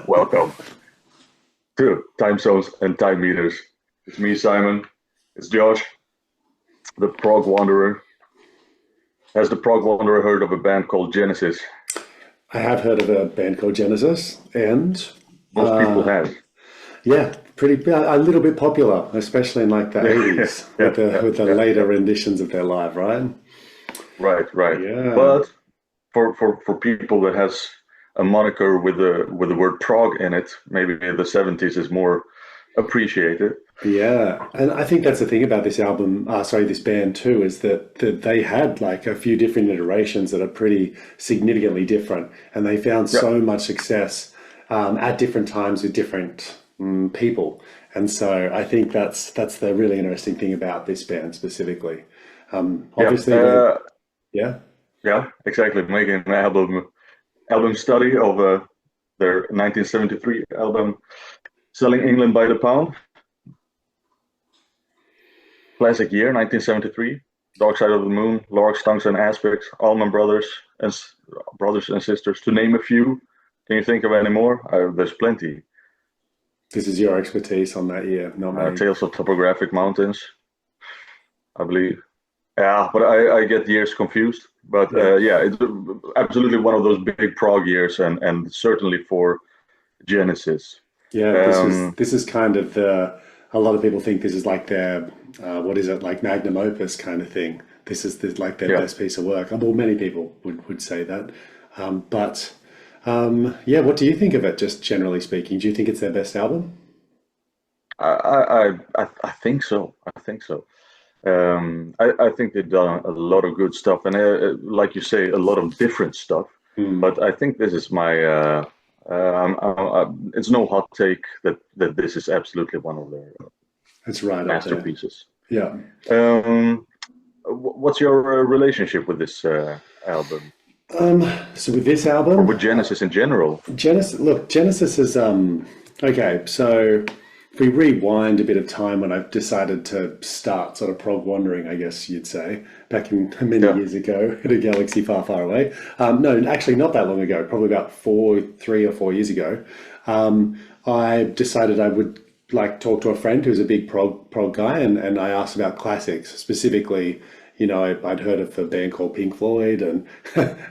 Welcome to Time Zones and Time Meters. It's me, Simon. It's Josh, the Prog Wanderer. Has the Prog Wanderer heard of a band called Genesis? I have heard of a band called Genesis, and Most people have. yeah, pretty a little bit popular, especially in like the Yeah, '80s yeah, with the yeah, with the yeah, later yeah. renditions of their live, right? Right, right. Yeah, But for people that has a moniker with the word prog in it, maybe the 70s is more appreciated. yeah, and I think that's the thing about this album. Sorry, this band too, is that they had like a few different iterations that are pretty significantly different, and they found Yeah, so much success at different times with different people, and so I think that's the really interesting thing about this band specifically. yeah, Obviously, they yeah. yeah, exactly. Making an album study of their 1973 album, Selling England by the Pound. Classic year, 1973. Dark Side of the Moon, Larks, Tongues and Aspects, Allman Brothers and Brothers and Sisters, to name a few. Can you think of any more? There's plenty. This is your expertise on that year, not me. Tales of Topographic Mountains, I believe. Yeah, but I get years confused. But Yeah, yeah, it's absolutely one of those big prog years, and certainly for Genesis. yeah. Um, This is kind of the. A lot of people think this is like their, what is it, like magnum opus kind of thing. This is like their yeah, best piece of work. Well, many people would say that. But yeah, what do you think of it? Just generally speaking, do you think it's their best album? I think so. I think so. I think they've done a lot of good stuff, and like you say, a lot of different stuff. Hmm. But I think this is my. It's no hot take that this is absolutely one of their It's right up there. masterpieces. Yeah. Um, what's your relationship with this album, So with this or album, with Genesis in general? Genesis, look, Genesis is okay. So if we rewind a bit of time when I decided to start sort of prog wandering, I guess you'd say, back in many Yeah, years ago in a galaxy far, far away. No, actually not that long ago, probably about 3 or 4 years ago. I decided I would like talk to a friend who's a big prog guy, and I asked about classics specifically. I'd heard of a band called Pink Floyd, and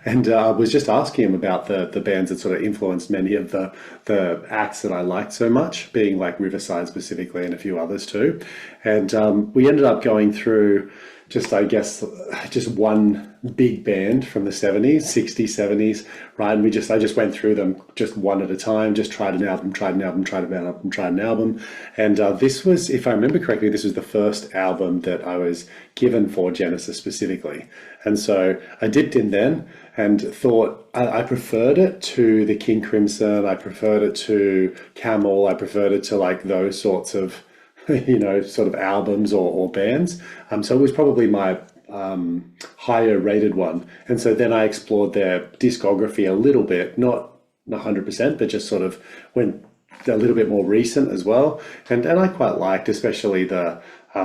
and I was just asking him about the bands that sort of influenced many of the acts that I liked so much, being like Riverside specifically, and a few others too. And we ended up going through just, I guess, just one big band from the '70s, '60s, '70s, right? And I just went through them just one at a time, just tried an album, tried an album, tried an album, tried an album. And this was, if I remember correctly, this was the first album that I was given for Genesis specifically. And so I dipped in then and thought I preferred it to the King Crimson, I preferred it to Camel, I preferred it to like those sorts of sort of albums or bands. So it was probably my higher rated one. And so then I explored their discography a little bit, not 100%, but just sort of went a little bit more recent as well. And I quite liked, especially the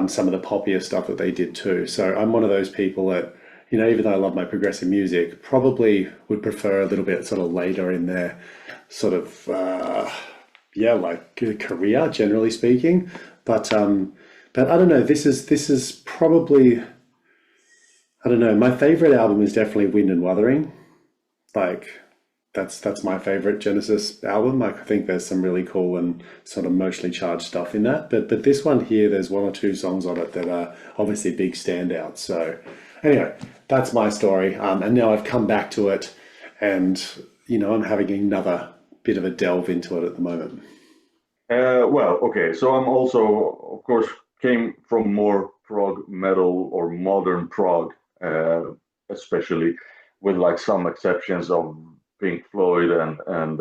some of the poppier stuff that they did too. So I'm one of those people that, even though I love my progressive music, probably would prefer a little bit sort of later in their sort of yeah, like career, generally speaking. But I don't know. This is probably, I don't know. My favorite album is definitely Wind and Wuthering. Like that's my favorite Genesis album. Like I think there's some really cool and sort of emotionally charged stuff in that. But this one here, there's one or two songs on it that are obviously big standouts. So anyway, that's my story. And now I've come back to it, and I'm having another bit of a delve into it at the moment. well, okay. So I'm also, of course, came from more prog metal or modern prog, especially with like some exceptions of Pink Floyd and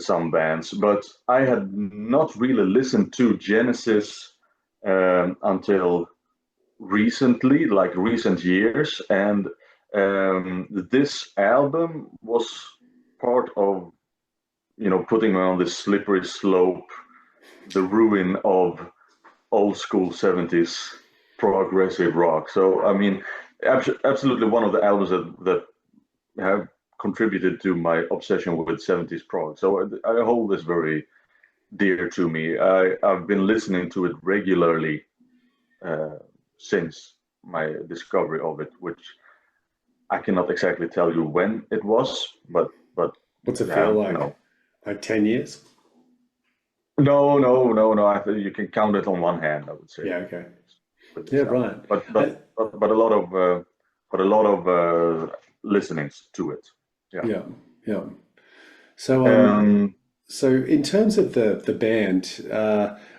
some bands. But I had not really listened to Genesis until recently, like recent years, and this album was part of putting me on this slippery slope, the ruin of old school 70s progressive rock. So, I mean, absolutely one of the albums that have contributed to my obsession with 70s prog. So I hold this very dear to me. I've been listening to it regularly since my discovery of it, which I cannot exactly tell you when it was, but What's it feel like? you know, Like 10 years? no. I think you can count it on one hand, I would say. Yeah, okay. With Yeah, this album. right. But a lot of listenings to it. Yeah. Yeah, yeah. So Um, so in terms of the band,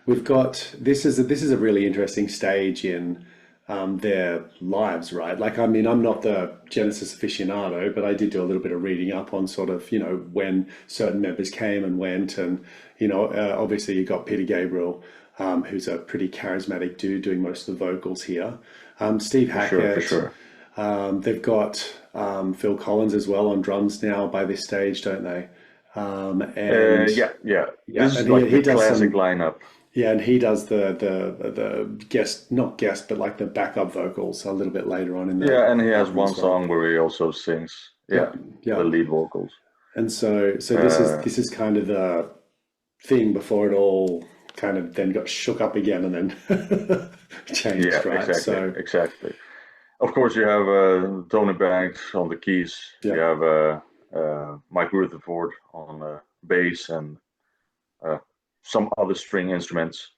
we've got this is a really interesting stage in their lives, right? Like, I mean, I'm not the Genesis aficionado, but I did do a little bit of reading up on sort of, you know, when certain members came and went, and you know, obviously you got Peter Gabriel, who's a pretty charismatic dude doing most of the vocals here. Steve for Hackett. sure. They've got Phil Collins as well on drums now by this stage, don't they? And Yeah. yeah, This is and like he the does classic some, lineup. yeah, and he does the guest, not guest, but like the backup vocals a little bit later on in the Yeah, and he has album one as well. song where he also sings. Yeah, Yeah, yeah. the lead vocals. And so Uh, this is kind of the thing before it all kind of then got shook up again and then yeah, changed, right? exactly, So exactly. Of course, you have Tony Banks on the keys. You yeah, have Mike Rutherford on bass and some other string instruments.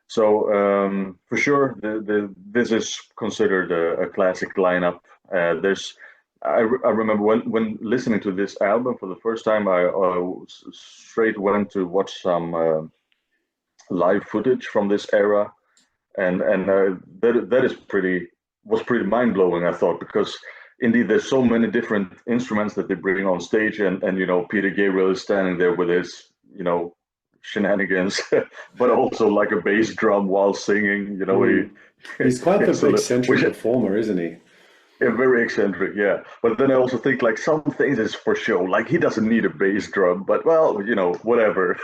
So for sure, this is considered a classic lineup. I remember when listening to this album for the first time, I straight went to watch some live footage from this era, and that is pretty mind blowing. I thought, because indeed there's so many different instruments that they bring on stage, and you know, Peter Gabriel is standing there with his, you know, shenanigans, but also like a bass drum while singing. You know, he's quite it's a the eccentric which performer, isn't he? very eccentric, yeah. But then I also think like some things is for show. Like he doesn't need a bass drum, but well, you know, whatever.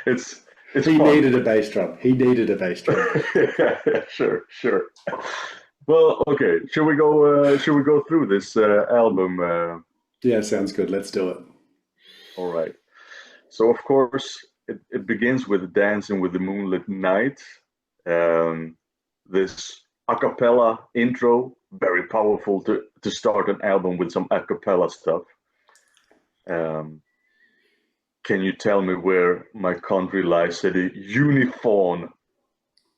It's it's He fun. needed a bass drum. He needed a bass drum. Yeah, sure. Well, okay. Should we go? Should we go through this album? Yeah, sounds good. Let's do it. All right. So of course it begins with Dancing with the Moonlit Knight. This a cappella intro, very powerful to start an album with some a cappella stuff. Um, can you tell me where my country lies? Said a unifawn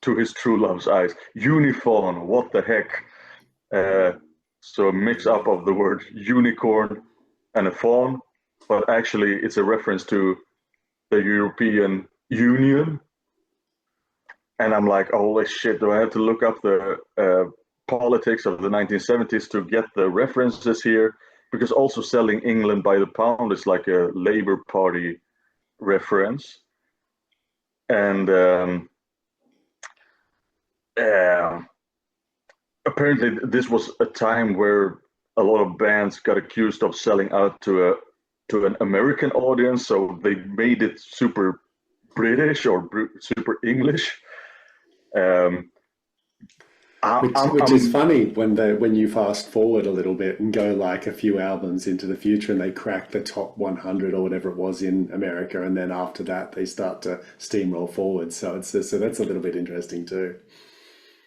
to his true love's eyes. Unifawn, what the heck? So a mix up of the word unicorn and a fawn, but actually it's a reference to the European Union. And I'm like, holy shit, do I have to look up the politics of the 1970s to get the references here? Because also selling England by the pound is like a Labour Party reference. And apparently this was a time where a lot of bands got accused of selling out to an American audience, so they made it super British or super English. Which is funny when you fast forward a little bit and go like a few albums into the future and they crack the top 100 or whatever it was in America, and then after that they start to steamroll forward. So that's a little bit interesting too.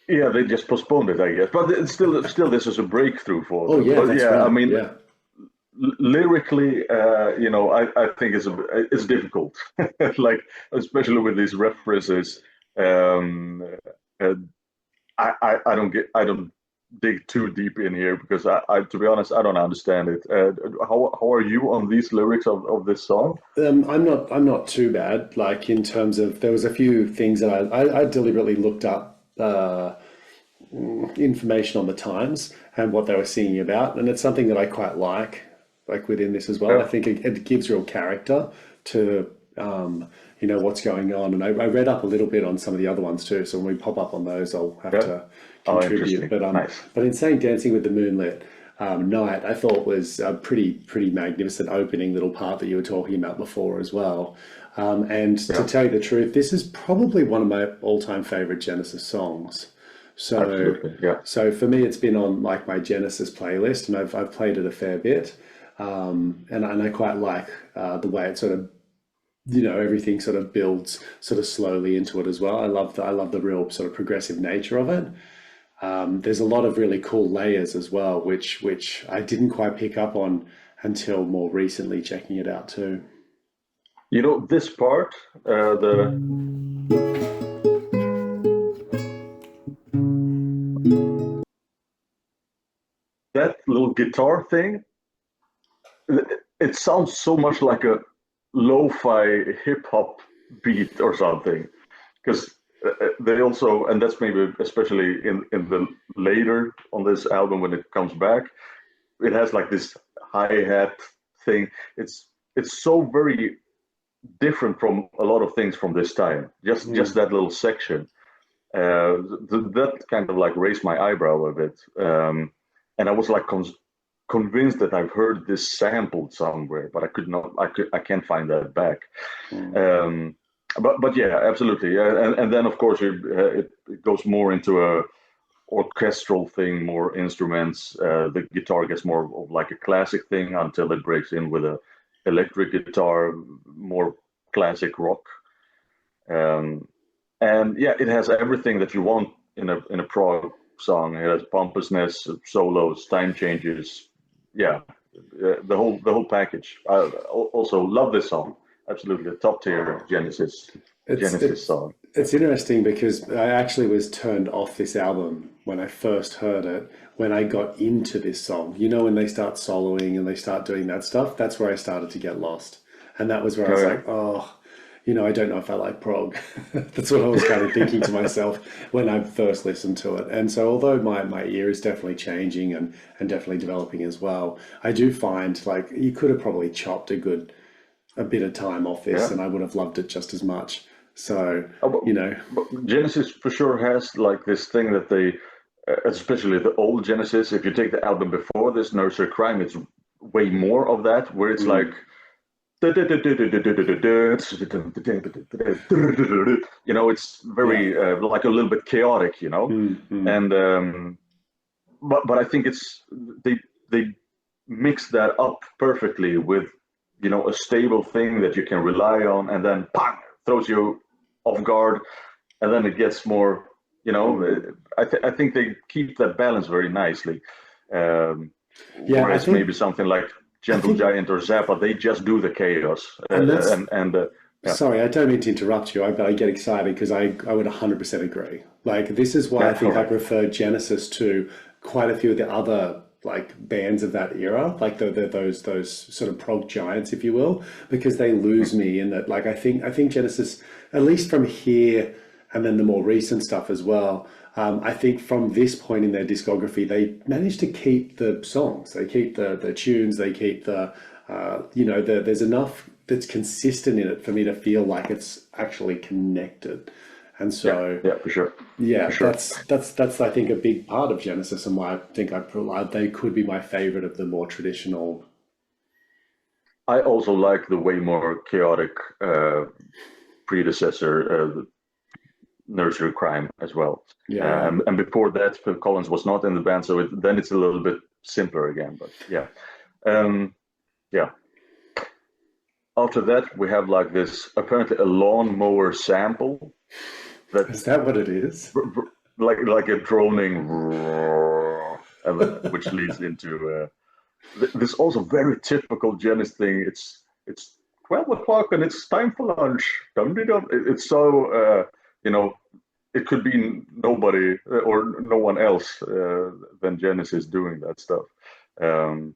Yeah, they just postponed it, I guess. But it's still this is a breakthrough for them. Oh yeah, But that's yeah, right. I mean, Yeah. lyrically, you know, I think it's difficult, like especially with these references. Um, uh, I don't dig too deep in here because I to be honest, I don't understand it. How are you on these lyrics of this song? I'm not too bad. Like, in terms of, there was a few things that I deliberately looked up information on the times and what they were singing about, and it's something that I quite like within this as well. I Yeah, think it gives real character to you know, what's going on, and I read up a little bit on some of the other ones too. So when we pop up on those, I'll have yeah. to Oh, contribute. interesting. Nice. But in saying Dancing with the Moonlit Night, I thought was a pretty magnificent opening little part that you were talking about before as well. And to Yeah, tell you the truth, this is probably one of my all-time favorite Genesis songs. So, absolutely. Yeah. so for me, it's been on like my Genesis playlist, and I've played it a fair bit. And I quite like the way it sort of, everything sort of builds sort of slowly into it as well. I love the real sort of progressive nature of it. There's a lot of really cool layers as well, which I didn't quite pick up on until more recently checking it out too. You know, this part, the that little guitar thing, it sounds so much like a lo-fi hip hop beat or something. Because they also, and that's maybe especially in the later on this album when it comes back, it has like this hi-hat thing. It's so very different from a lot of things from this time. Just Mm. that little section, that kind of like raised my eyebrow a bit, and I was like convinced that I've heard this sampled somewhere, but I could not. I can't find that back. Mm. Um, but yeah, absolutely. Yeah, and then of course it goes more into a orchestral thing, more instruments. The guitar gets more of like a classic thing until it breaks in with a electric guitar, more classic rock. Um, and yeah, it has everything that you want in a prog song. It has pompousness, solos, time changes. Yeah, the whole package. I also love this song. Absolutely, a top tier It's Genesis it's song. it's interesting because I actually was turned off this album when I first heard it. When I got into this song, when they start soloing and they start doing that stuff, that's where I started to get lost, and that was where I Oh was yeah, like, oh, I don't know if I like prog. That's what I was kind of thinking to myself when I first listened to it. And so, although my ear is definitely changing and definitely developing as well, I do find like you could have probably chopped a bit of time off this, yeah. and I would have loved it just as much. So, Uh, you know, but Genesis for sure has like this thing that they, especially the old Genesis. If you take the album before this, Nursery Crime, it's way more of that, where it's like, mm, it's yeah, very like a little bit chaotic, mm. and but I think they they mix that up perfectly with a stable thing that you can rely on, and then bang, throws you off guard, and then it gets more. I think they keep that balance very nicely. Um, Yeah, I whereas maybe think, something like I Gentle think, Giant or Zappa, they just do the chaos, and that's, and yeah, sorry, I don't mean to interrupt you, but I get excited because I would 100% agree. Like, this is why I yeah, all think I right, prefer Genesis to quite a few of the other like bands of that era, like those sort of prog giants, if you will, because they lose me in that. Like, I think Genesis, at least from here, and then the more recent stuff as well. I think from this point in their discography, they managed to keep the songs, they keep the tunes, they keep there's enough that's consistent in it for me to feel like it's actually connected. And yeah, so, yeah, for sure, yeah, for sure. that's I think a big part of Genesis and why I think they could be my favorite of the more traditional. I also like the way more chaotic predecessor, Nursery Crime, as well. Yeah, And before that, Phil Collins was not in the band, so then it's a little bit simpler again. But yeah, um, yeah. After that, we have like this apparently a lawnmower sample that is that what it is? like a droning, which leads into this also very typical Genesis thing. It's 12 o'clock and it's time for lunch. Dum de dum. It's so you know it could be nobody or no one else than Genesis doing that stuff. Um,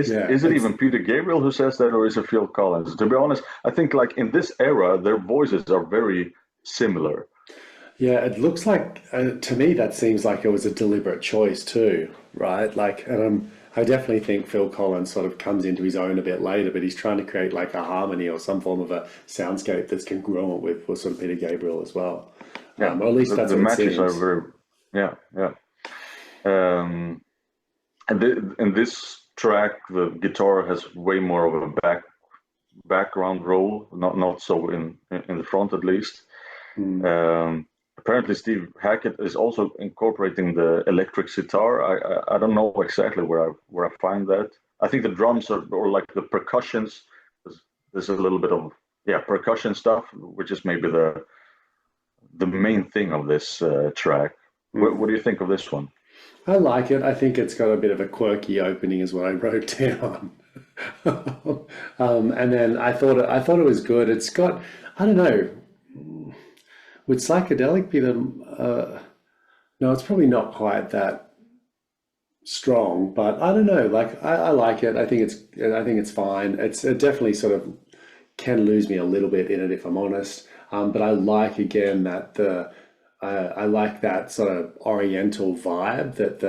Yeah, is it it's even Peter Gabriel who says that, or is it Phil Collins? To be honest, I think like in this era, their voices are very similar. Yeah, it looks like to me that seems like it was a deliberate choice too, right? Like, I definitely think Phil Collins sort of comes into his own a bit later, but he's trying to create like a harmony or some form of a soundscape that's congruent with sort of Peter Gabriel as well, Yeah, or at least that's the what it matches are seems. very, yeah, yeah. Um, in this track, the guitar has way more of a background role, not so in the front at least. Mm. Um, apparently Steve Hackett is also incorporating the electric sitar. I don't know exactly where I find that. I think the drums are, or like the percussions. There's a little bit of percussion stuff, which is maybe the main thing of this track. What do you think of this one? I like it. I think it's got a bit of a quirky opening, is what I wrote down. And then I thought it was good. It's got, I don't know, would psychedelic be the? No, it's probably not quite that strong, but I don't know. Like I like it. I think it's fine. It definitely sort of can lose me a little bit in it if I'm honest. But I like again that I like that sort of oriental vibe that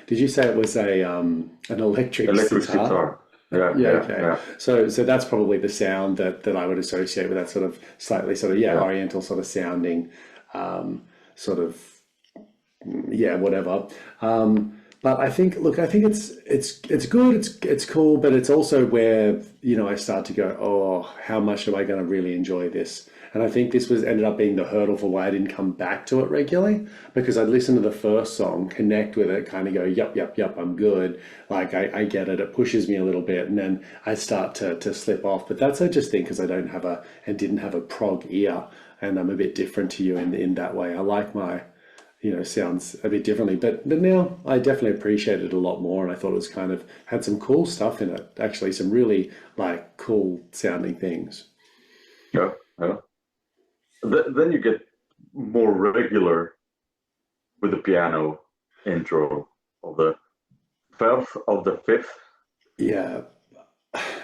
did you say it was an electric sitar? Guitar. Yeah, Yeah, yeah, okay. yeah. So that's probably the sound that I would associate with that sort of slightly sort of Yeah. oriental sort of sounding sort of whatever. But I think, look, I think it's good, it's cool, but it's also where, I start to go, oh, how much am I going to really enjoy this? And I think this ended up being the hurdle for why I didn't come back to it regularly, because I'd listen to the first song, connect with it, kind of go, yep, I'm good. Like I get it, it pushes me a little bit, and then I start to slip off. But that's, I just think, because I didn't have a prog ear, and I'm a bit different to you in that way. I like my sounds a bit differently. But now I definitely appreciate it a lot more, and I thought it was kind of had some cool stuff in it. Actually, some really like cool sounding things. Yeah, yeah. Then you get more regular with the piano intro of the Firth of the Fifth. Yeah,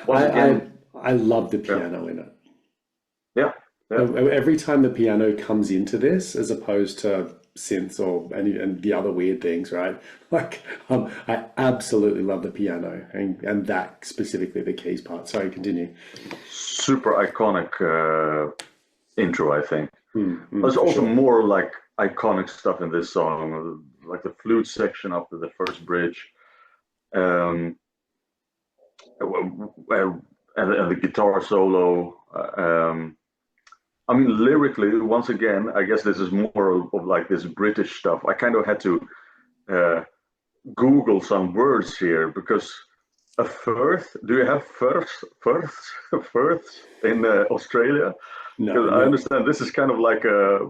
Once I again, I love the yeah, piano in it. yeah, yeah, Every time the piano comes into this, as opposed to synths or and the other weird things, right? Like, I absolutely love the piano and that specifically the keys part. Sorry, continue. super iconic intro, I think. There's For also sure. more like iconic stuff in this song, like the flute section after the first bridge, um, and the guitar solo. I mean, lyrically, once again, I guess this is more of like this British stuff. I kind of had to uh, Google some words here because a Firth. Do you have Firth in Australia? No, Because I no. understand this is kind of like a,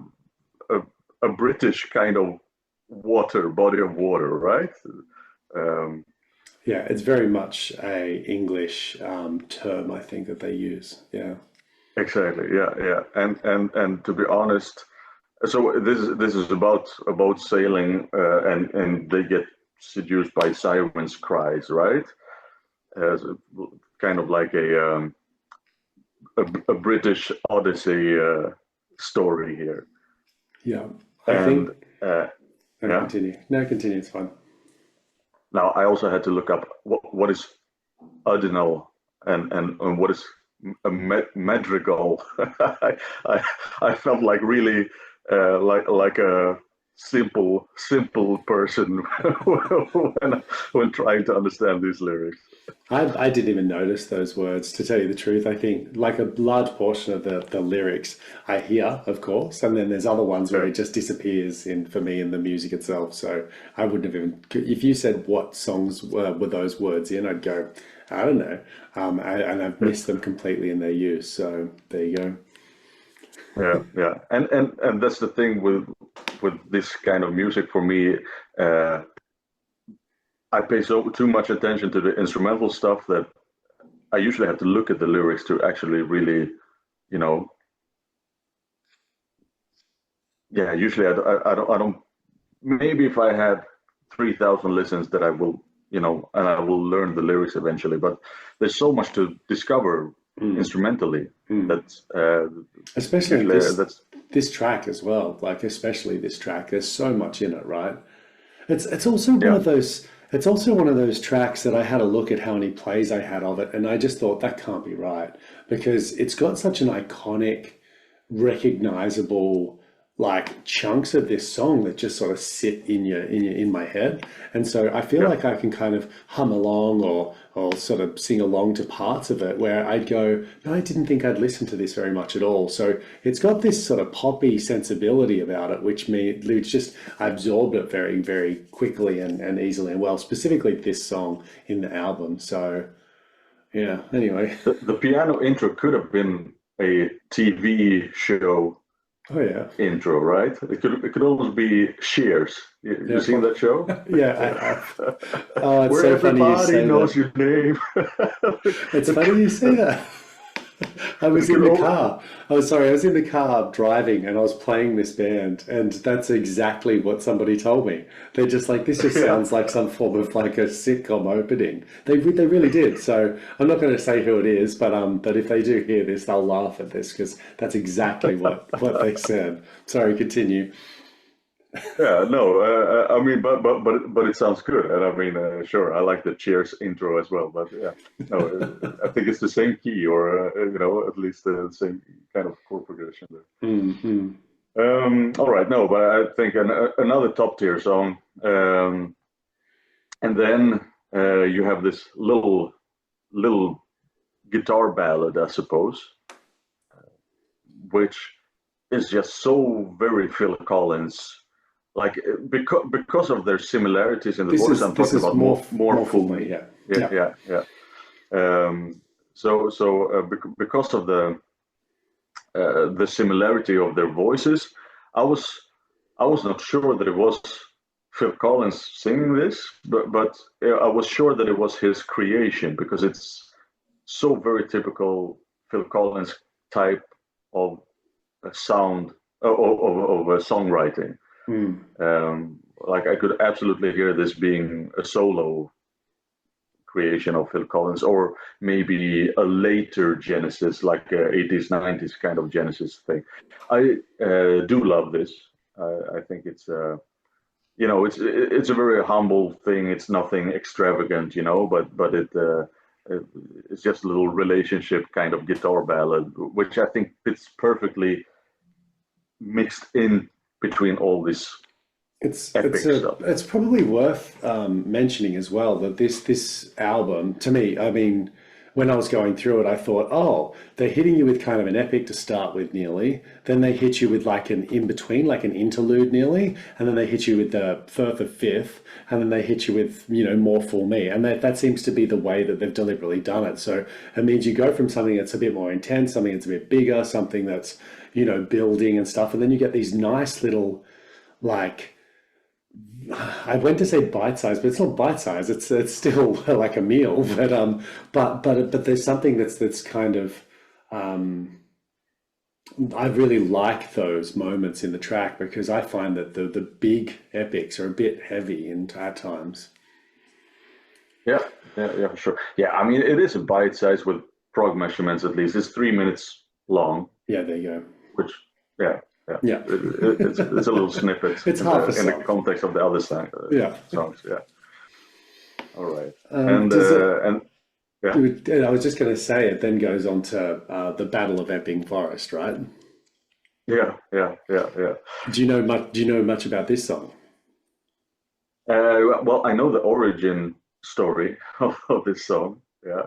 a British kind of body of water, right? Um, Yeah, it's very much a English term, I think, that they use. Yeah. exactly. Yeah, yeah. And to be honest, so this is about sailing, and they get seduced by sirens' cries, right? As kind of like a British Odyssey story here. Yeah. I And think, uh, no, yeah, continue. No, continue. It's fine. now I also had to look up what is ordinal and what is a madrigal. I I felt like really like a simple person when trying to understand these lyrics. I didn't even notice those words, to tell you the truth. I think like a large portion of the lyrics I hear, of course, and then there's other ones where Yeah, it just disappears in for me in the music itself. So I wouldn't have even, if you said what songs were those words in, I'd go, I don't know. And I've yeah, missed them completely in their use. So there you go. yeah, yeah. And that's the thing with this kind of music for me. Uh, I pay so too much attention to the instrumental stuff that I usually have to look at the lyrics to actually really, you know, yeah. Usually I don't. Maybe if I had 3,000 listens, that I will, and I will learn the lyrics eventually. But there's so much to discover instrumentally that Especially in usually this that's this track as well. Like especially this track. There's so much in it, right? It's also one yeah, of those it's also one of those tracks that I had a look at how many plays I had of it, and I just thought that can't be right because it's got such an iconic, recognizable like chunks of this song that just sort of sit in my head, and so I feel Yeah. like I can kind of hum along or sort of sing along to parts of it where I'd go, no, I didn't think I'd listen to this very much at all. So it's got this sort of poppy sensibility about it, which just I absorbed it very, very quickly and easily and well, specifically this song in the album. So yeah, anyway. The piano intro could have been a TV show Oh yeah. intro, right? It could almost be Cheers. You Yeah, seen that show? yeah, I have. Oh, it's Where so funny you everybody say knows that. your name. It's funny you say that. I was It in could the all, car. I was in the car driving and I was playing this band, and that's exactly what somebody told me. They're just like, this just yeah. sounds like some form of like a sitcom opening. They really did. So I'm not going to say who it is, but if they do hear this, they'll laugh at this because that's exactly what they said. Sorry, continue. Yeah, no, I mean, but it sounds good, and I mean, sure, I like the Cheers intro as well, but yeah, no, I think it's the same key, or at least the same kind of chord progression there. Mm-hmm. All right, no, but I think another top tier song, and then you have this little guitar ballad, I suppose, which is just so very Phil Collins, like because of their similarities in the voice. I'm This talking is about more more for for me. me. Yeah, Yeah, yeah. yeah, yeah. Because of the similarity of their voices, I was I was not sure that it was Phil Collins singing this, but I was sure that it was his creation because it's so very typical Phil Collins type of sound of songwriting. Mm. Like I could absolutely hear this being a solo creation of Phil Collins, or maybe a later Genesis, like 80s, 90s kind of Genesis thing. I do love this. I think it's a very humble thing. It's nothing extravagant, but it's just a little relationship kind of guitar ballad, which I think fits perfectly mixed in between all this epic stuff. It's probably worth mentioning as well that this album, to me, I mean, when I was going through it, I thought, oh, they're hitting you with kind of an epic to start with, nearly. Then they hit you with like an in between, like an interlude, nearly, and then they hit you with the Firth of Fifth, and then they hit you with more for me, and that seems to be the way that they've deliberately done it. So it means you go from something that's a bit more intense, something that's a bit bigger, something that's building and stuff, and then you get these nice little like I went to say bite size, but it's not bite size. It's still like a meal. But there's something that's kind of I really like those moments in the track because I find that the big epics are a bit heavy at times. Yeah, yeah, for sure. Yeah, I mean, it is a bite size with prog measurements at least. It's 3 minutes long, Yeah, there you go. which, yeah, yeah, Yeah, it's a little snippet it's in half a the song. context of the other Yeah. songs. Yeah, all right, and Does it? and yeah, I was just going to say it then goes on to the Battle of Epping Forest, right? yeah. Do you know much? Do you know much about this song? Well, I know the origin story of this song. Yeah,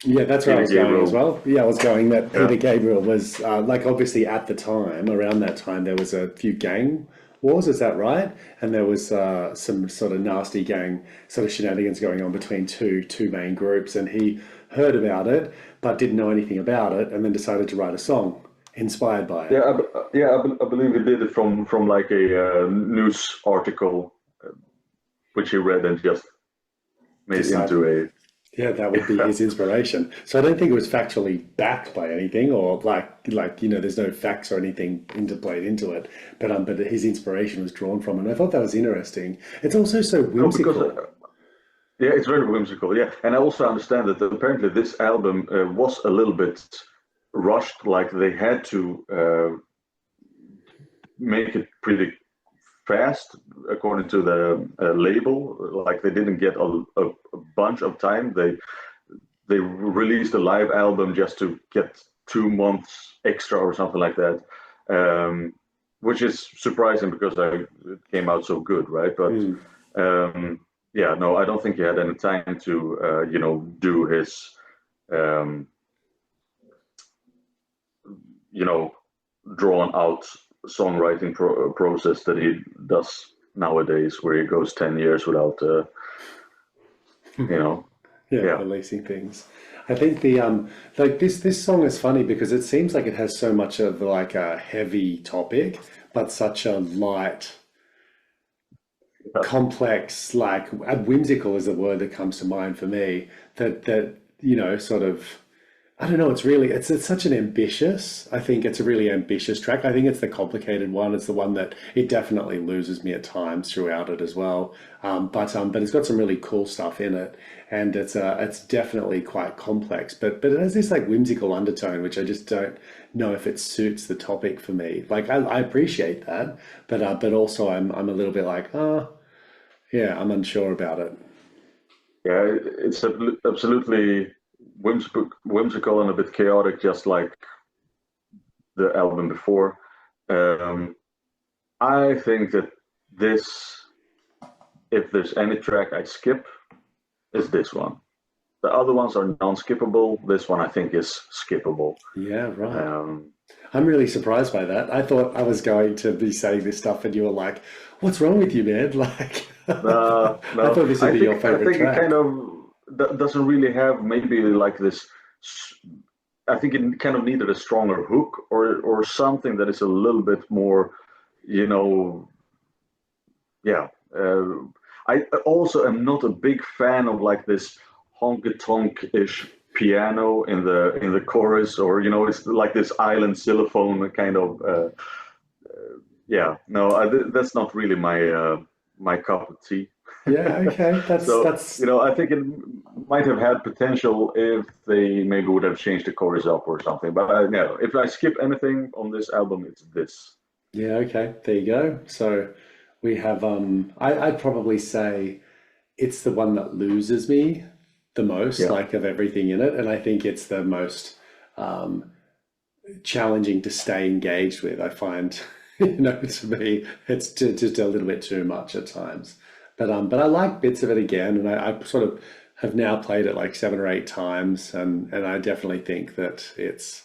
Yeah, that's where I Peter was going as Gabriel. well. Yeah, I was going that Yeah, Peter Gabriel was like obviously at the time, around that time, there was a few gang wars, is that right? And there was some sort of nasty gang sort of shenanigans going on between two main groups, and he heard about it but didn't know anything about it, and then decided to write a song inspired by yeah, it. I believe he did it from like a news article which he read and just made into Decided. a. Yeah, that would be his inspiration. So I don't think it was factually backed by anything, or there's no facts or anything interplayed into it. But his inspiration was drawn from it. And I thought that was interesting. It's also so No, because whimsical. yeah, it's very whimsical. Yeah, and I also understand that apparently this album was a little bit rushed. Like they had to make it pretty fast according to the label. Like they didn't get a bunch of time. They released a live album just to get 2 months extra or something like that. which is surprising because it came out so good, right? But yeah, no, I don't think he had any time to do his drawn out songwriting process that he does nowadays, where he goes 10 years without releasing things. I think the like this song is funny because it seems like it has so much of like a heavy topic, but such a light, complex, like whimsical is the word that comes to mind for me. That sort of, I don't know. It's such an ambitious. I think it's a really ambitious track. I think it's the complicated one. It's the one that it definitely loses me at times throughout it as well. But it's got some really cool stuff in it, and it's definitely quite complex. But it has this like whimsical undertone, which I just don't know if it suits the topic for me. Like I appreciate that, but also I'm a little bit like, yeah, I'm unsure about it. Yeah, it's absolutely whimsical and a bit chaotic, just like the album before. I think that this, if there's any track I skip, is this one. The other ones are non-skippable. This one I think is skippable. Yeah, right. I'm really surprised by that. I thought I was going to be saying this stuff, and you were like, "What's wrong with you, man?" Like, no, I thought this would be your favorite I think track. it kind of doesn't really have maybe like this. I think it kind of needed a stronger hook or something that is a little bit more, yeah. I also am not a big fan of like this honky tonk ish piano in the chorus, or it's like this island xylophone kind of. Yeah, no, that's not really my cup of tea. Yeah, okay, So, that's I think it might have had potential if they maybe would have changed the chorus up or something. But no, if I skip anything on this album, it's this. yeah, okay. There you go. So we have I'd probably say it's the one that loses me the most, Yeah. like of everything in it, and I think it's the most challenging to stay engaged with. I find, to me, it's just a little bit too much at times. But I like bits of it again, and I sort of have now played it like 7 or 8 times, and I definitely think that it's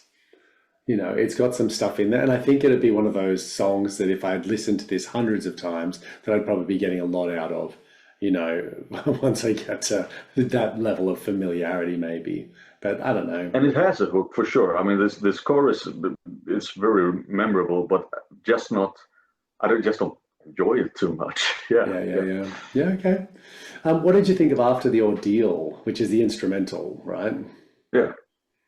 got some stuff in there, and I think it'd be one of those songs that if I'd listened to this hundreds of times, that I'd probably be getting a lot out of, once I get to that level of familiarity, maybe. But I don't know. And it has a hook for sure. I mean, this chorus is very memorable, but just not. I don't just don't enjoy it too much. Yeah, Yeah. Okay. What did you think of After the Ordeal, which is the instrumental, right? yeah.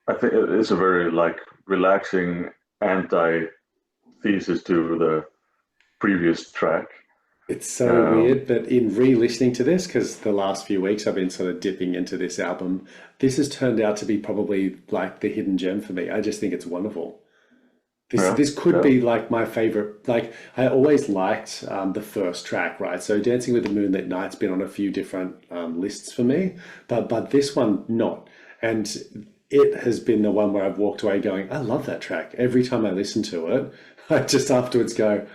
I think it's a very like relaxing anti-thesis to the previous track. It's so weird that in re-listening to this, because the last few weeks I've been sort of dipping into this album, this has turned out to be probably like the hidden gem for me. I just think it's wonderful. This could be like my favorite. Like I always liked the first track, right? So Dancing with the Moonlit Knight's been on a few different lists for me, but this one not. And it has been the one where I've walked away going, I love that track. Every time I listen to it, I just afterwards go,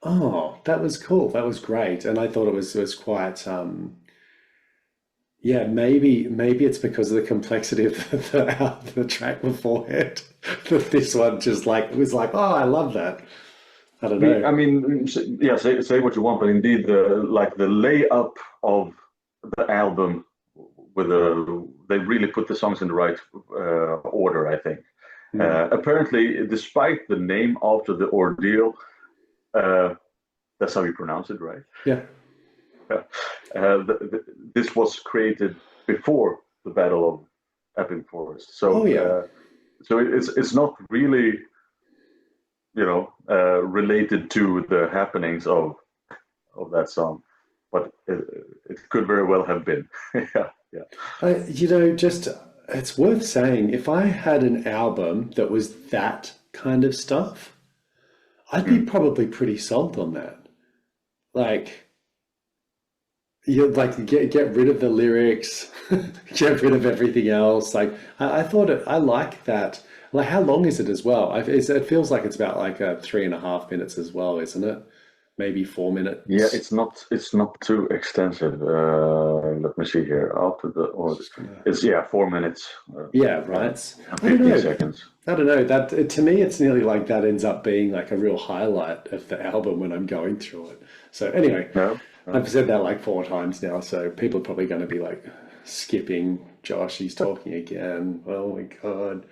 oh, that was cool. That was great. And I thought it was quite, yeah, maybe it's because of the complexity of the track before it that this one just like was like, oh, I love that. I don't know. I mean, yeah, say what you want, but indeed, the layup of the album they really put the songs in the right order, I think. Apparently, despite the name After the Ordeal, that's how you pronounce it, right? Yeah. Yeah. This was created before the Battle of Epping Forest, so so it's not really related to the happenings of that song, but it could very well have been. Just it's worth saying, if I had an album that was that kind of stuff, I'd be probably pretty sold on that. Like, get rid of the lyrics, get rid of everything else. Like I thought I like that. Like, how long is it as well? It feels like it's about like 3.5 minutes as well, isn't it? Maybe four Yeah, minutes. it's not too extensive. Let me see here. After the or Just gonna, it's yeah 4 minutes yeah, and right. and I don't 15 know. seconds. I don't know. To me, it's nearly like that ends up being like a real highlight of the album when I'm going through it. So anyway, No, no. I've said that like 4 times now, so people are probably going to be like skipping. Josh, he's talking again. Oh my God.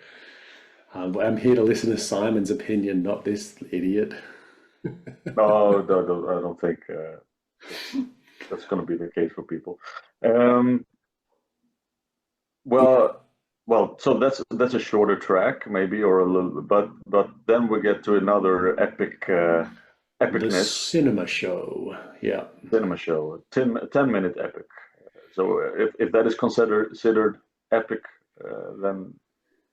I'm here to listen to Simon's opinion, not this idiot. No, no, no, I don't think that's that's going to be the case for people. Um, Yeah. well, so that's a shorter track, maybe, or a little, but then we get to another The epicness cinema show. Yeah. cinema show, 10 minute epic. So if that is considered epic, then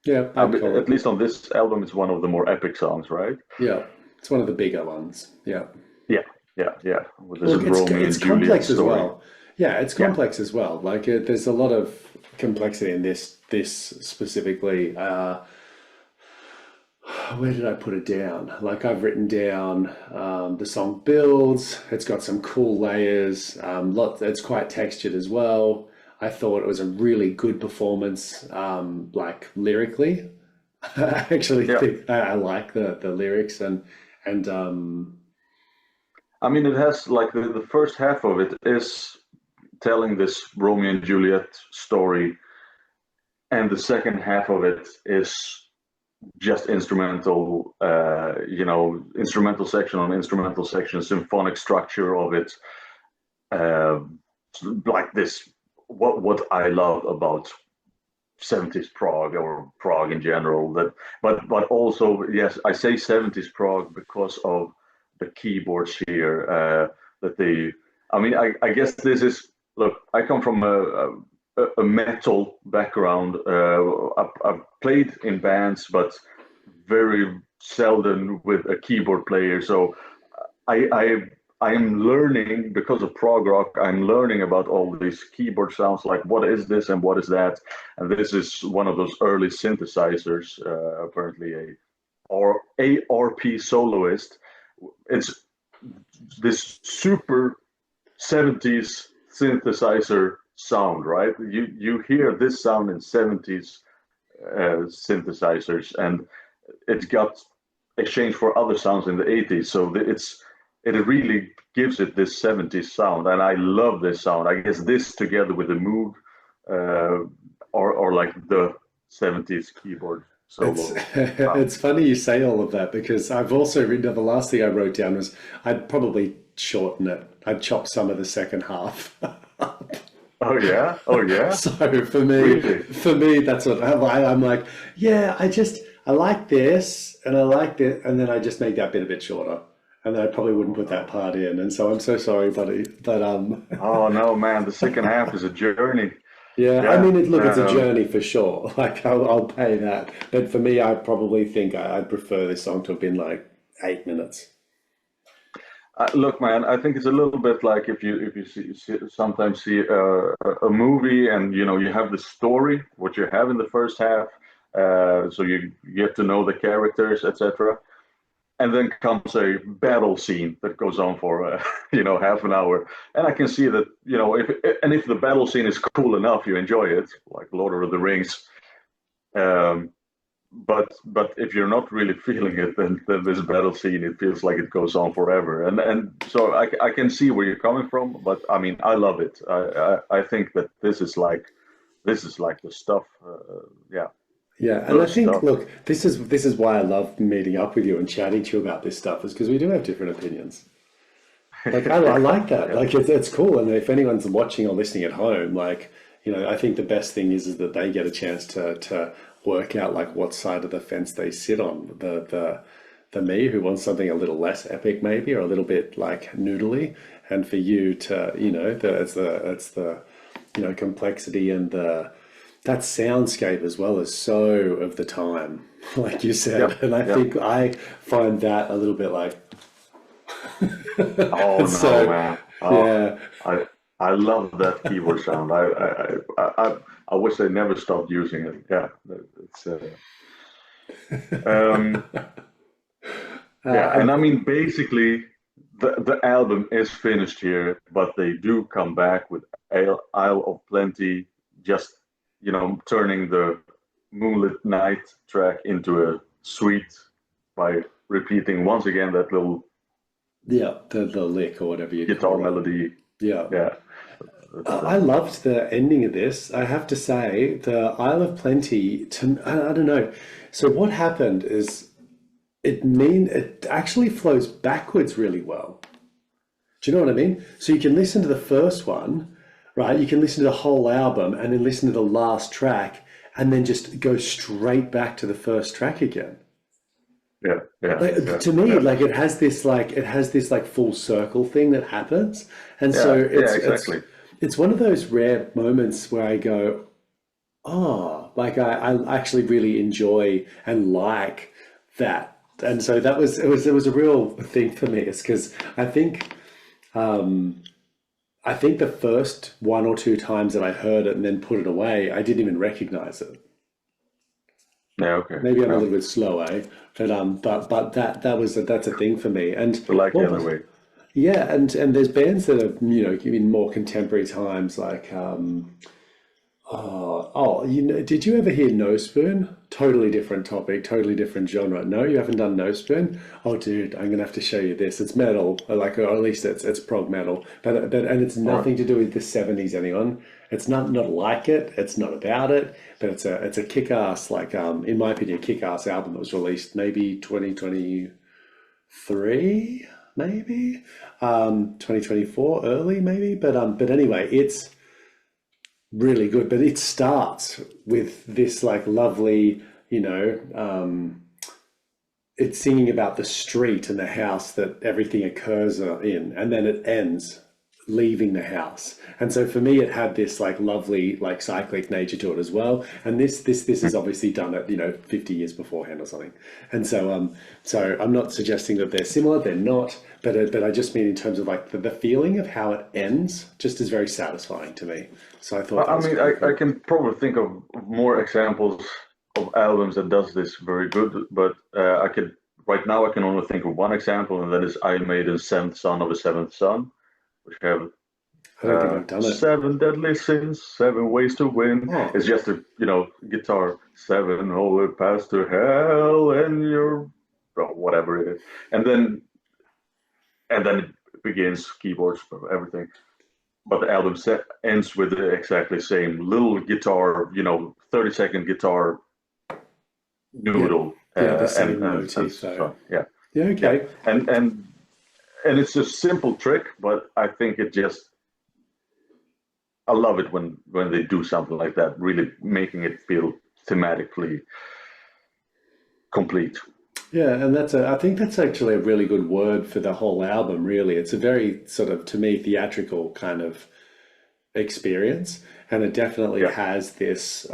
Yeah, I I'd mean, call at it. least on this album, it's one of the more epic songs, right? Yeah. It's one of the bigger ones. Yeah. Yeah, yeah, yeah. With this Look, Romeo it's and Juliet complex as story. well. Yeah, it's Yeah. complex as well. Like there's a lot of complexity in this specifically. Where did I put it down? Like I've written down the song builds. It's got some cool layers. It's quite textured as well. I thought it was a really good performance, like lyrically. I actually Yeah. think I like the lyrics and I mean, it has like the first half of it is telling this Romeo and Juliet story, and the second half of it is just instrumental, instrumental section on instrumental section, symphonic structure of it, uh, like this. What I love about 70s Prague or Prague in general, that, but also yes, I say 70s Prague because of the keyboards here. That they, I mean, I guess this is look. I come from a metal background. I've played in bands, but very seldom with a keyboard player. So I I I am learning because of prog rock. I'm learning about all these keyboard sounds, like what is this and what is that, and this is one of those early synthesizers. Apparently, a ARP soloist. It's this super 70s synthesizer sound, right? You hear this sound in 70s synthesizers, and it got exchanged for other sounds in the 80s. So it really gives it this 70s sound, and I love this sound. I guess this together with the Moog, uh, or like the 70s keyboard it's solo sound. it's funny you say all of that because I've also written the last thing I wrote down was I'd probably shorten it. I'd chop some of the second half. Oh yeah, oh yeah, So for me, really? that's what I'm like. Yeah, I like this and I like this, and then I just make that bit a bit shorter, and then I probably wouldn't put that part in. And so I'm so sorry, buddy. But Oh no, man, the second half is a journey. yeah, I Yeah. mean, look, it's a journey for sure. Like I'll pay that. But for me, I probably think I'd prefer this song to have been like 8 minutes. Look, man, I think it's a little bit like if you sometimes see a movie, and you have the story, what you have in the first half, so you get to know the characters, etc. And then comes a battle scene that goes on for half an hour, and I can see that if the battle scene is cool enough, you enjoy it, like Lord of the Rings. Um, but if you're not really feeling it, then this battle scene, it feels like it goes on forever, and so I can see where you're coming from, but I mean, I love it. I think that this is like the stuff. Yeah, Yeah, and the I think, stuff. look, this is why I love meeting up with you and chatting to you about this stuff, is because we do have different opinions. Like I like that. Yeah, Like it's cool. And if anyone's watching or listening at home, like, I think the best thing is that they get a chance to work out like what side of the fence they sit on. The me who wants something a little less epic maybe, or a little bit like noodly, and for you to, it's the complexity and that soundscape as well as so of the time, like you said. yep, And I yep. think I find that a little bit like Oh no, so man. Oh, yeah. I I love that keyboard sound. I wish I never stopped using it. Yeah, it's Um, yeah, and I mean, basically, the album is finished here, but they do come back with Isle of Plenty, just turning the Moonlit Night track into a suite by repeating once again that little Yeah, the lick or whatever you guitar call it. melody. Yeah. Yeah, that's I loved the ending of this. I have to say, the Isle of Plenty, I don't know. So what happened is it actually flows backwards really well. Do you know what I mean? So you can listen to the first one, right? You can listen to the whole album and then listen to the last track and then just go straight back to the first track again. yeah, yeah, Like, yeah, to me, yeah, like it has this like full circle thing that happens, and so yeah, yeah, exactly. it's one of those rare moments where I go, oh, like I actually really enjoy and like that, and so it was a real thing for me. It's because I think the first one or two times that I heard it and then put it away, I didn't even recognize it. Yeah, okay, Maybe I'm a yeah. little bit slow, eh? But that's a thing for me. And I like the what other was way. yeah, and there's bands that are in more contemporary times like did you ever hear No Spoon? Totally different topic, totally different genre. No, you haven't done No Spoon? Oh, dude, I'm gonna have to show you this. It's metal, or at least it's prog metal, but and it's All right. nothing to do with the '70s. Anyone? It's not like it. It's not about it. But it's a kick-ass, like in my opinion, kick-ass album that was released maybe 2023, maybe 2024 early, maybe. But anyway, it's really good, but it starts with this like lovely, it's singing about the street and the house that everything occurs in, and then it ends leaving the house. And so for me, it had this like lovely, like cyclic nature to it as well. And this is obviously done at 50 years beforehand or something. And so I'm not suggesting that they're similar. They're not. But I just mean in terms of like the feeling of how it ends, just is very satisfying to me. So I thought that I was mean, pretty I cool. can probably think of more examples of albums that does this very good, but I could right now I can only think of one example, and that is Iron Maiden's Seventh Son of a Seventh Son, which have I don't think I've done it. seven deadly sins, seven ways to win. Oh, It's just a guitar, seven holy paths to hell, and your whatever it is, and then it begins keyboards for everything. But the album ends with the exactly same little guitar, 30-second guitar yeah, noodle, yeah, the and same motif though. so yeah, Yeah, yeah, okay. and it's a simple trick, but I think I love it when they do something like that, really making it feel thematically complete. Yeah, and I think that's actually a really good word for the whole album, really. It's a very sort of, to me, theatrical kind of experience. And it definitely Yeah. has this,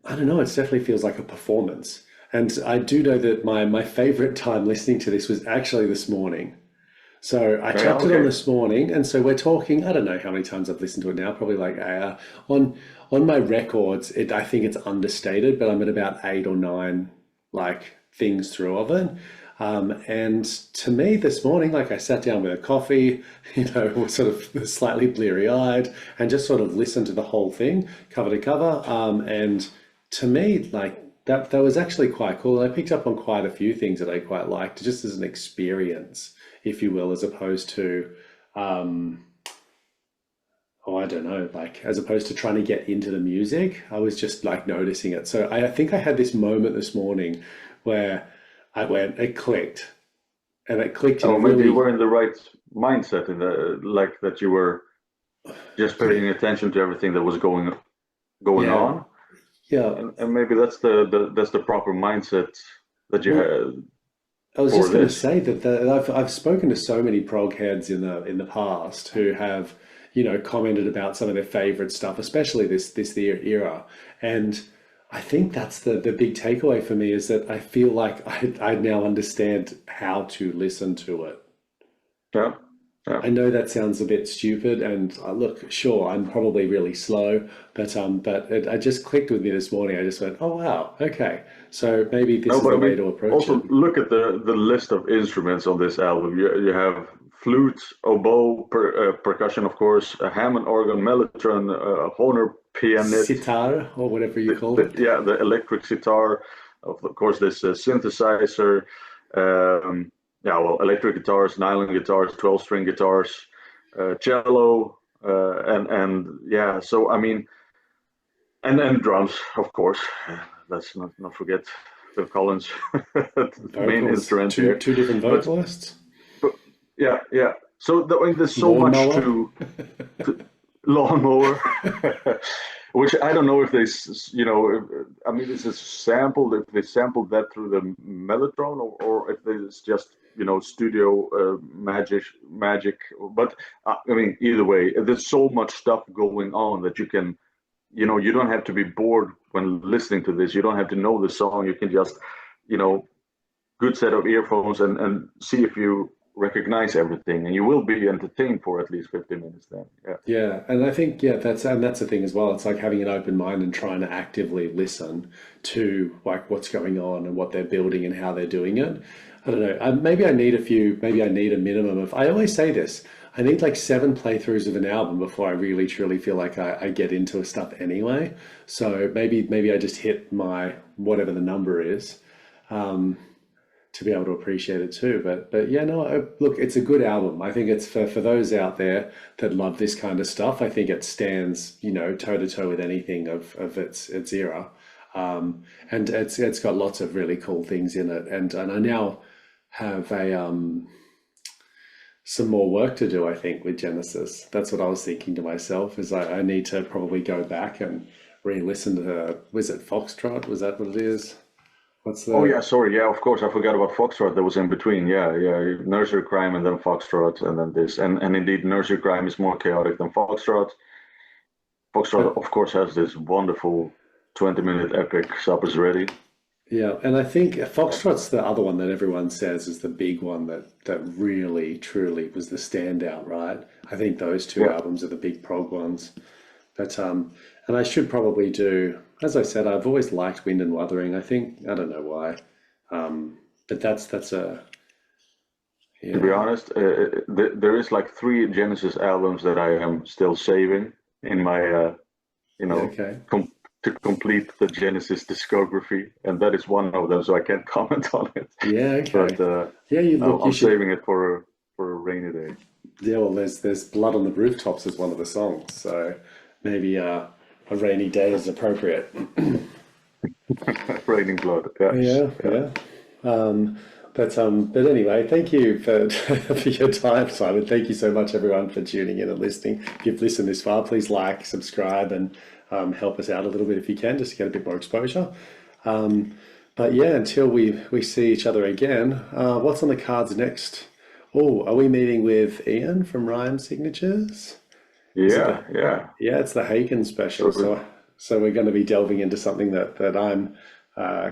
I don't know, it definitely feels like a performance. And I do know that my favorite time listening to this was actually this morning. So I Yeah. chucked it on Okay. this morning, and so we're talking. I don't know how many times I've listened to it now. Probably like on on my records. I think it's understated, but I'm at about 8 or 9 like things through of it. And to me, this morning, like I sat down with a coffee, was sort of slightly bleary-eyed, and just sort of listened to the whole thing, cover to cover. And to me, like that was actually quite cool. And I picked up on quite a few things that I quite liked, just as an experience, if you will, as opposed to, oh, I don't know, like as opposed to trying to get into the music. I was just like noticing it. So I think I had this moment this morning where I went, it clicked, and it clicked in Oh, a maybe you really, were in the right mindset in the like that you were just yeah, paying attention to everything that was going yeah, on, yeah. and maybe that's the proper mindset that you Well, had I was for just going to this. say that I've spoken to so many prog heads in the past who have commented about some of their favorite stuff, especially this era, and I think that's the big takeaway for me is that I feel like I now understand how to listen to it. Yeah. Yeah. I know that sounds a bit stupid, and look, sure, I'm probably really slow, but I just clicked with me this morning. I just went, oh wow, okay, so maybe this No, is but the I way mean, to approach it. also look at the list of instruments on this album. You have flute, oboe, percussion, of course, a Hammond organ, mellotron, Horner pianist, Sitar or whatever you called it. yeah, the electric sitar, of course, this synthesizer, yeah, well, electric guitars, nylon guitars, 12-string guitars, cello, and yeah, so I mean, and drums, of course. Let's not forget Phil Collins, the main Vocals, instrument here. two different But, vocalists. but yeah, yeah. So there's so much Lawnmower. to lawnmower, which I don't know if they, I mean, is it sampled, if they sampled that through the mellotron, or if it's just, studio magic. But I mean, either way, there's so much stuff going on that you don't have to be bored when listening to this. You don't have to know the song. You can just, you know, good set of earphones and see if you recognize everything, and you will be entertained for at least 50 minutes then. Yeah. Yeah, and I think that's the thing as well. It's like having an open mind and trying to actively listen to like what's going on and what they're building and how they're doing it. I don't know. Maybe I need a few. Maybe I need a minimum of. I always say this. I need like 7 playthroughs of an album before I really truly feel like I get into a stuff anyway. So maybe I just hit my whatever the number is. To be able to appreciate it too. But yeah, no, look, it's a good album. I think it's for those out there that love this kind of stuff. I think it stands, toe to toe with anything of its era. And it's got lots of really cool things in it. And I now have some more work to do, I think, with Genesis. That's what I was thinking to myself, is I need to probably go back and re-listen to, was it Foxtrot? Was that what it is? What's Oh the yeah, sorry. Yeah, of course, I forgot about Foxtrot. That was in between. Yeah, yeah. Nursery Crime and then Foxtrot and then this. And indeed, Nursery Crime is more chaotic than Foxtrot. Foxtrot, of course, has this wonderful 20-minute epic. Supper's Ready. Yeah, and I think Foxtrot's the other one that everyone says is the big one that really truly was the standout, right? I think those two Yeah. albums are the big prog ones. But and I should probably do, as I said, I've always liked Wind and Wuthering. I think I don't know why, but that's a To be yeah. honest, there is like 3 Genesis albums that I am still saving in my, you Yeah, know, okay. to complete the Genesis discography, and that is one of them. So I can't comment on it, Yeah, but okay. Yeah, you look. You I'm should. saving it for a rainy day. Yeah, well, there's Blood on the Rooftops as one of the songs, so maybe a rainy day is appropriate. Raining blood. Yes. Yeah, Yeah. yeah. But anyway, thank you for for your time, Simon. Thank you so much, everyone, for tuning in and listening. If you've listened this far, please like, subscribe, and help us out a little bit if you can, just to get a bit more exposure. But yeah, until we see each other again, what's on the cards next? Oh, are we meeting with Ian from Rhyme Signatures? Is it Yeah. the Yeah. Yeah, it's the Hagen special. So So we're going to be delving into something that I'm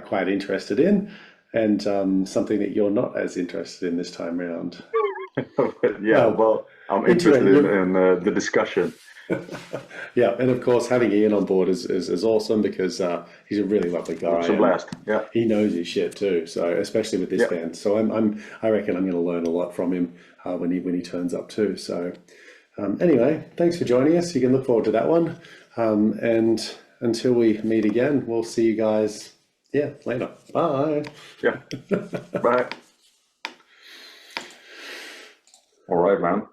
quite interested in, and something that you're not as interested in this time round. yeah. Well, Well, I'm into interested it. in the discussion. Yeah, and of course, having Ian on board is awesome because he's a really lovely guy It's a and blast. Yeah. he knows his shit too. So especially with this Yeah. band, so I reckon I'm going to learn a lot from him when he turns up too. So anyway, thanks for joining us. You can look forward to that one. And until we meet again, we'll see you guys. Yeah, later. Bye. Yeah. Bye. All right, man.